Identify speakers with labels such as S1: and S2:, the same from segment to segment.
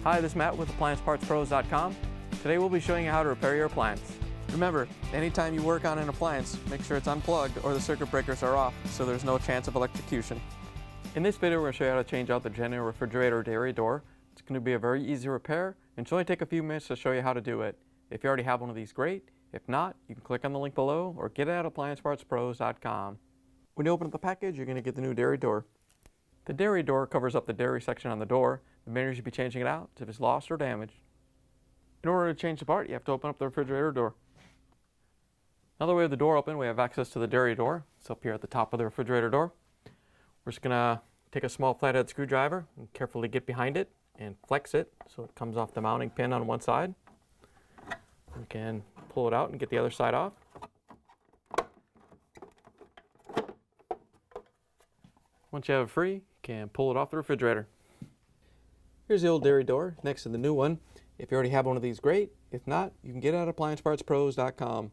S1: Hi, this is Matt with AppliancePartsPros.com. Today we'll be showing you how to repair your appliance. Remember, anytime you work on an appliance, make sure it's unplugged or the circuit breakers are off so there's no chance of electrocution. In this video, we're going to show you how to change out the Jenn-Air refrigerator dairy door. It's going to be a very easy repair, and it'll only take a few minutes to show you how to do it. If you already have one of these, great. If not, you can click on the link below or get it at AppliancePartsPros.com. When you open up the package, you're going to get the new dairy door. The dairy door covers up the dairy section on the door. The main reason you should be changing it out is if it's lost or damaged. In order to change the part, you have to open up the refrigerator door. Now that we have the door open, we have access to the dairy door. It's up here at the top of the refrigerator door. We're just going to take a small flathead screwdriver and carefully get behind it and flex it so it comes off the mounting pin on one side. We can pull it out and get the other side off. Once you have it free, you can pull it off the refrigerator. Here's the old dairy door next to the new one. If you already have one of these, great. If not, you can get it at AppliancePartsPros.com.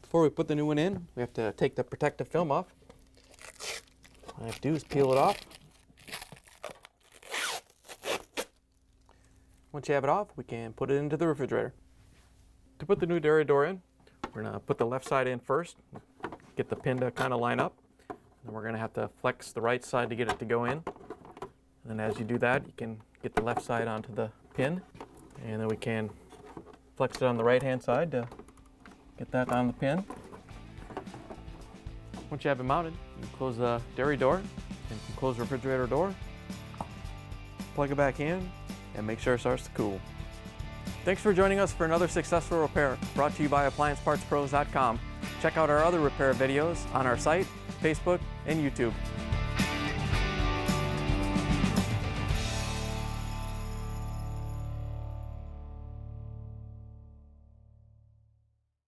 S1: Before we put the new one in, we have to take the protective film off. What I have to do is peel it off. Once you have it off, we can put it into the refrigerator. To put the new dairy door in, we're going to put the left side in first, get the pin to kind of line up. And we're going to have to flex the right side to get it to go in. And as you do that, you can get the left side onto the pin. And then we can flex it on the right hand side to get that on the pin. Once you have it mounted, you can close the dairy door and you can close the refrigerator door. Plug it back in and make sure it starts to cool. Thanks for joining us for another successful repair brought to you by AppliancePartsPros.com. Check out our other repair videos on our site, Facebook, and YouTube.